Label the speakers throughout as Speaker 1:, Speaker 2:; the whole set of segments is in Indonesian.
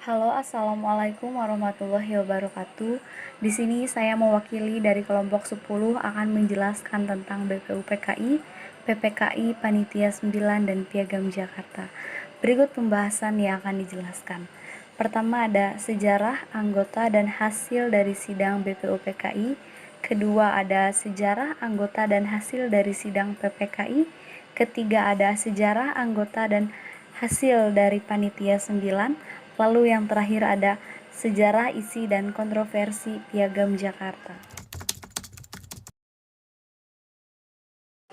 Speaker 1: Halo, assalamualaikum warahmatullahi wabarakatuh. Di sini saya mewakili dari kelompok 10 akan menjelaskan tentang BPUPKI, PPKI, Panitia 9, dan Piagam Jakarta. Berikut pembahasan yang akan dijelaskan. Pertama ada sejarah, anggota, dan hasil dari sidang BPUPKI. Kedua ada sejarah, anggota, dan hasil dari sidang PPKI. Ketiga ada sejarah, anggota, dan hasil dari Panitia 9. Lalu yang terakhir ada sejarah, isi, dan kontroversi Piagam Jakarta.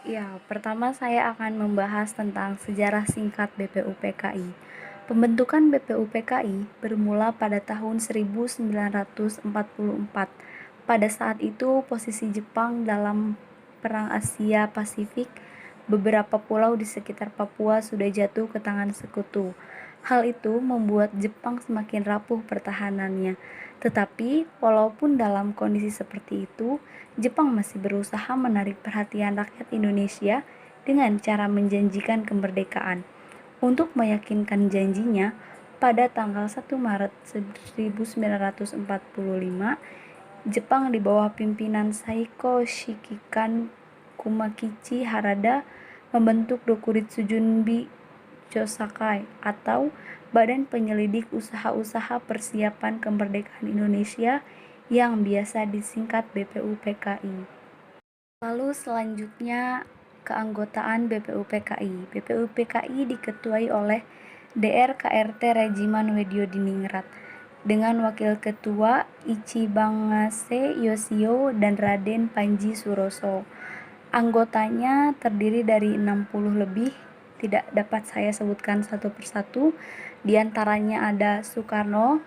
Speaker 1: Ya, pertama saya akan membahas tentang sejarah singkat BPUPKI. Pembentukan BPUPKI bermula pada tahun 1944. Pada saat itu, posisi Jepang dalam Perang Asia Pasifik, beberapa pulau di sekitar Papua sudah jatuh ke tangan sekutu. Hal itu membuat Jepang semakin rapuh pertahanannya. Tetapi, walaupun dalam kondisi seperti itu, Jepang masih berusaha menarik perhatian rakyat Indonesia dengan cara menjanjikan kemerdekaan. Untuk meyakinkan janjinya, pada tanggal 1 Maret 1945, Jepang di bawah pimpinan Saiko Shikikan Kumakichi Harada membentuk Dokuritsu Junbi Chosakai atau Badan Penyelidik Usaha-Usaha Persiapan Kemerdekaan Indonesia yang biasa disingkat BPUPKI. Lalu selanjutnya keanggotaan BPUPKI. BPUPKI diketuai oleh Dr. KRT Regiman Wedyodiningrat dengan Wakil Ketua Ichibangase Yoshio dan Raden Panji Suroso. Anggotanya terdiri dari 60 lebih, tidak dapat saya sebutkan satu persatu. Di antaranya ada Soekarno,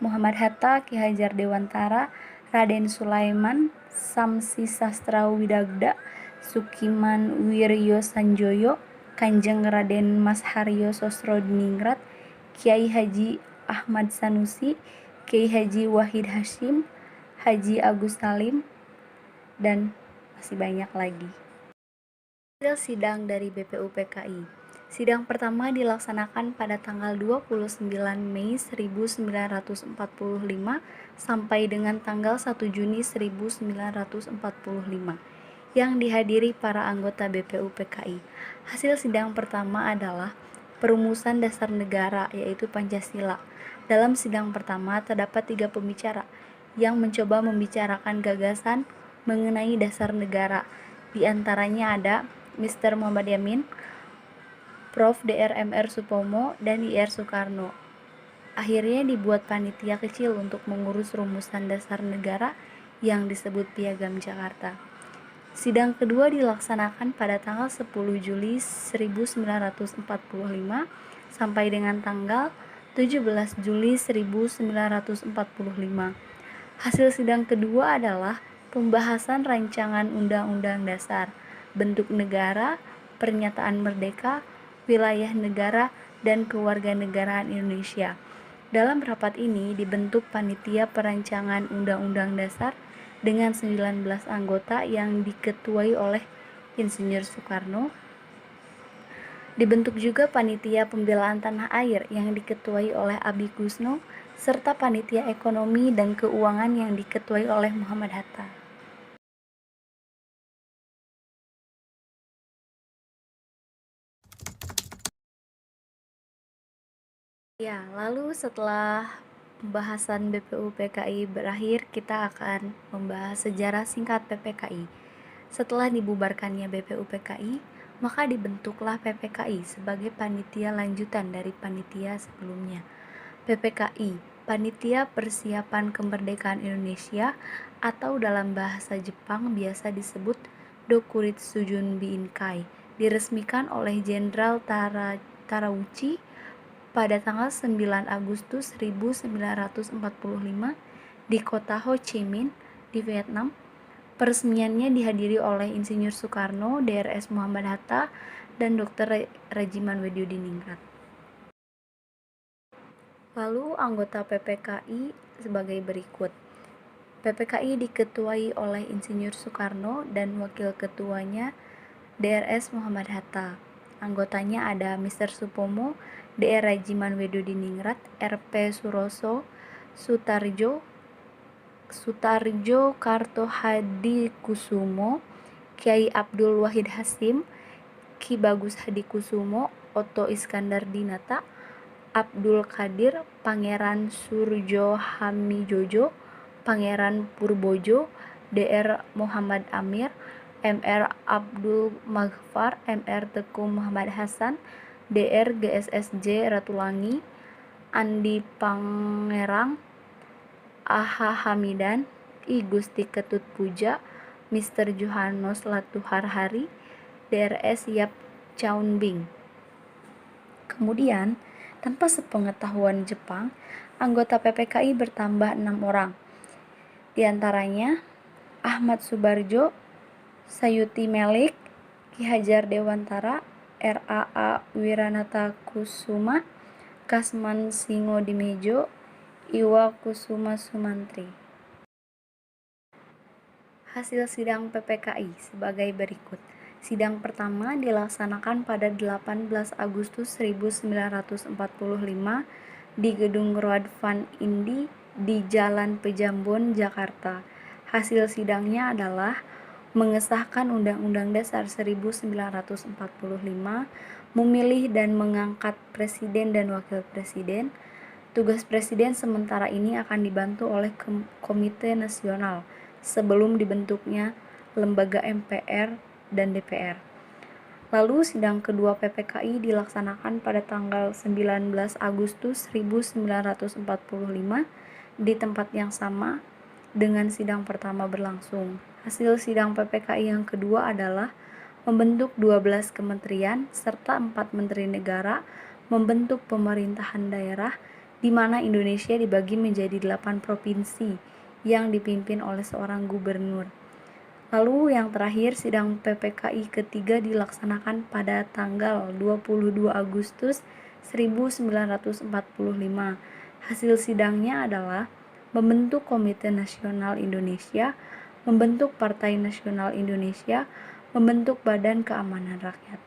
Speaker 1: Muhammad Hatta, Ki Hajar Dewantara, Raden Sulaiman, Samsi Sastrawidagda, Sukiman Wiryo Sanjoyo, Kanjeng Raden Mas Haryo Sosrodiningrat, Kiai Haji Ahmad Sanusi, Kiai Haji Wahid Hashim, Haji Agus Salim, dan masih banyak lagi. Hasil sidang dari BPUPKI. Sidang pertama dilaksanakan pada tanggal 29 Mei 1945 sampai dengan tanggal 1 Juni 1945 yang dihadiri para anggota BPUPKI. Hasil sidang pertama adalah perumusan dasar negara, yaitu Pancasila. Dalam sidang pertama terdapat 3 pembicara yang mencoba membicarakan gagasan mengenai dasar negara. Di antaranya ada Mr. Muhammad Yamin, Prof. Dr. Mr. Supomo, dan Ir. Soekarno. Akhirnya dibuat panitia kecil untuk mengurus rumusan dasar negara yang disebut Piagam Jakarta. Sidang kedua dilaksanakan pada tanggal 10 Juli 1945 sampai dengan tanggal 17 Juli 1945. Hasil sidang kedua adalah pembahasan rancangan Undang-Undang Dasar, bentuk negara, pernyataan merdeka, wilayah negara, dan kewarganegaraan Indonesia. Dalam rapat ini dibentuk panitia perancangan Undang-Undang Dasar dengan 19 anggota yang diketuai oleh Insinyur Soekarno. Dibentuk juga panitia pembelaan tanah air yang diketuai oleh Abi Kusno, serta panitia ekonomi dan keuangan yang diketuai oleh Muhammad Hatta. Ya, lalu setelah pembahasan BPUPKI berakhir, kita akan membahas sejarah singkat PPKI. Setelah dibubarkannya BPUPKI, maka dibentuklah PPKI sebagai panitia lanjutan dari panitia sebelumnya. PPKI, Panitia Persiapan Kemerdekaan Indonesia, atau dalam bahasa Jepang biasa disebut Dokuritsu Junbi Inkai, diresmikan oleh Jenderal Tarawuchi pada tanggal 9 Agustus 1945 di kota Ho Chi Minh di Vietnam. Peresmiannya dihadiri oleh Insinyur Soekarno, Drs. Muhammad Hatta, dan Dr. Regiman Wedyodiningrat. Lalu anggota PPKI sebagai berikut. PPKI diketuai oleh Insinyur Soekarno dan wakil ketuanya Drs. Muhammad Hatta. Anggotanya ada Mr. Supomo, Dr. Rajiman Wedodiningrat, RP Suroso, Sutarjo Kartohadikusumo, Kiai Abdul Wahid Hasyim, Ki Bagus Hadikusumo, Otto Iskandar Dinata, Abdul Qadir, Pangeran Surjo Hamijojo, Pangeran Purbojo, Dr. Muhammad Amir, Mr. Abdul Maghfar, Mr. Teku Muhammad Hasan, Dr. GSSJ Ratulangi, Andi Pangerang, Aha Hamidan, I Gusti Ketut Puja, Mr. Johannes Latuharhari, DRS Yap Chaunbing. Kemudian, tanpa sepengetahuan Jepang, anggota PPKI bertambah 6 orang. Di antaranya Ahmad Subarjo, Sayuti Melik, Ki Hajar Dewantara, RAA Wiranata Kusuma, Kasman Singo Iwa Kusuma Sumantri. Hasil sidang PPKI sebagai berikut. Sidang pertama dilaksanakan pada 18 Agustus 1945 di Gedung Road Van Indi di Jalan Pejambon, Jakarta. Hasil sidangnya adalah mengesahkan Undang-Undang Dasar 1945, memilih dan mengangkat Presiden dan Wakil Presiden. Tugas Presiden sementara ini akan dibantu oleh Komite Nasional sebelum dibentuknya lembaga MPR dan DPR. Lalu sidang kedua PPKI dilaksanakan pada tanggal 19 Agustus 1945 di tempat yang sama dengan sidang pertama berlangsung. Hasil sidang PPKI yang kedua adalah membentuk 12 kementerian serta 4 menteri negara, membentuk pemerintahan daerah di mana Indonesia dibagi menjadi 8 provinsi yang dipimpin oleh seorang gubernur. Lalu yang terakhir, sidang PPKI ketiga dilaksanakan pada tanggal 22 Agustus 1945. Hasil sidangnya adalah membentuk Komite Nasional Indonesia, membentuk Partai Nasional Indonesia, membentuk Badan Keamanan Rakyat.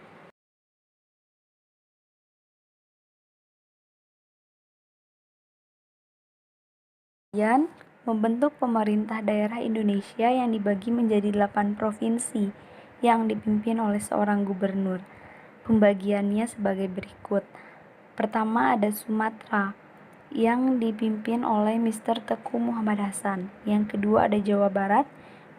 Speaker 1: Kemudian, membentuk pemerintah daerah Indonesia yang dibagi menjadi 8 provinsi yang dipimpin oleh seorang gubernur. Pembagiannya sebagai berikut. Pertama ada Sumatera yang dipimpin oleh Mr. Teku Muhammad Hasan. Yang kedua ada Jawa Barat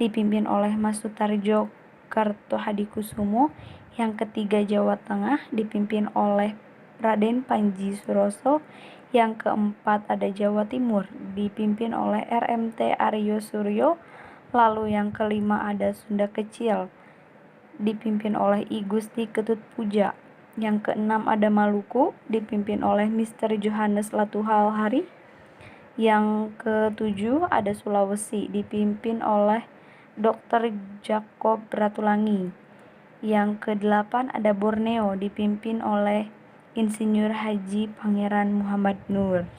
Speaker 1: dipimpin oleh Mas Sutarjo Kartohadikusumo. Yang ketiga Jawa Tengah dipimpin oleh Raden Panji Suroso. Yang keempat ada Jawa Timur dipimpin oleh RMT Aryo Suryo. Lalu yang kelima ada Sunda Kecil dipimpin oleh I Gusti Ketut Puja. Yang keenam ada Maluku dipimpin oleh Mr. Johannes Latuharhari. Yang ketujuh ada Sulawesi dipimpin oleh Dr. Jacob Ratulangi. Yang kedelapan ada Borneo dipimpin oleh Insinyur Haji Pangeran Muhammad Nur.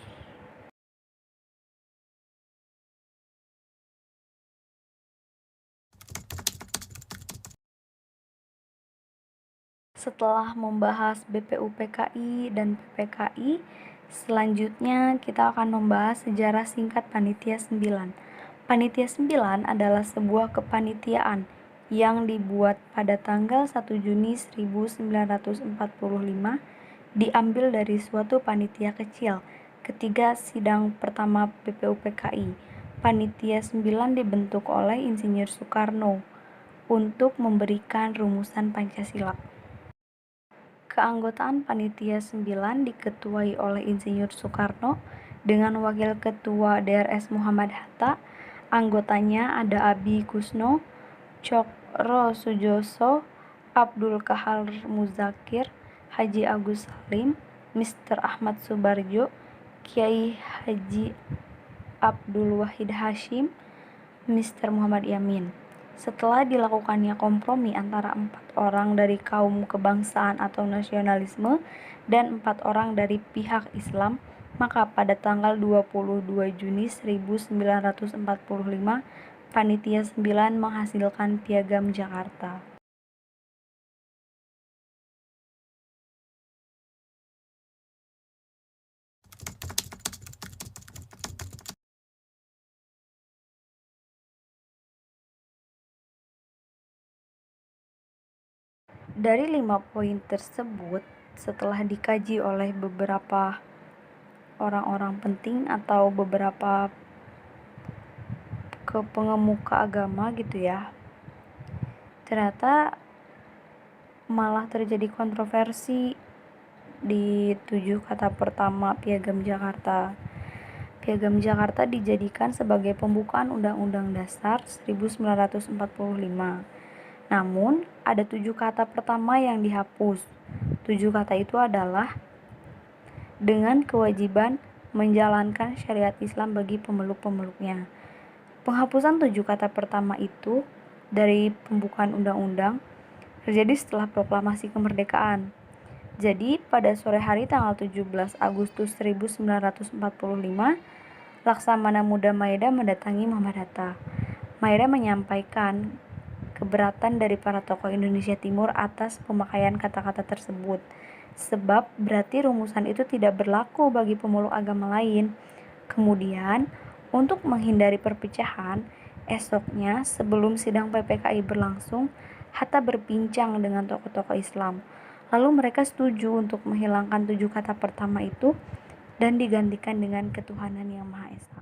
Speaker 1: Setelah membahas BPUPKI dan PPKI, selanjutnya kita akan membahas sejarah singkat Panitia 9. Panitia 9 adalah sebuah kepanitiaan yang dibuat pada tanggal 1 Juni 1945, diambil dari suatu panitia kecil ketika sidang pertama BPUPKI. Panitia 9 dibentuk oleh Insinyur Soekarno untuk memberikan rumusan Pancasila. Keanggotaan Panitia 9 diketuai oleh Insinyur Soekarno dengan Wakil Ketua DRS Muhammad Hatta. Anggotanya ada Abi Kusno, Cokro Sujoso, Abdul Kahar Muzakir, Haji Agus Salim, Mr. Ahmad Subarjo, Kiai Haji Abdul Wahid Hasyim, Mr. Muhammad Yamin. Setelah dilakukannya kompromi antara 4 orang dari kaum kebangsaan atau nasionalisme dan 4 orang dari pihak Islam, maka pada tanggal 22 Juni 1945, Panitia 9 menghasilkan Piagam Jakarta. Dari 5 poin tersebut, setelah dikaji oleh beberapa orang-orang penting atau beberapa pengemuka agama gitu ya, ternyata malah terjadi kontroversi di 7 kata pertama Piagam Jakarta. Piagam Jakarta dijadikan sebagai pembukaan Undang-Undang Dasar 1945. Namun, ada 7 kata pertama yang dihapus. 7 kata itu adalah dengan kewajiban menjalankan syariat Islam bagi pemeluk-pemeluknya. Penghapusan 7 kata pertama itu dari pembukaan undang-undang terjadi setelah proklamasi kemerdekaan. Jadi, pada sore hari tanggal 17 Agustus 1945, Laksamana Muda Maeda mendatangi Muhammad Hatta. Maeda menyampaikan keberatan dari para tokoh Indonesia Timur atas pemakaian kata-kata tersebut, sebab berarti rumusan itu tidak berlaku bagi pemeluk agama lain. Kemudian, untuk menghindari perpecahan, esoknya sebelum sidang PPKI berlangsung, Hatta berbincang dengan tokoh-tokoh Islam. Lalu mereka setuju untuk menghilangkan 7 kata pertama itu dan digantikan dengan ketuhanan yang Maha Esa.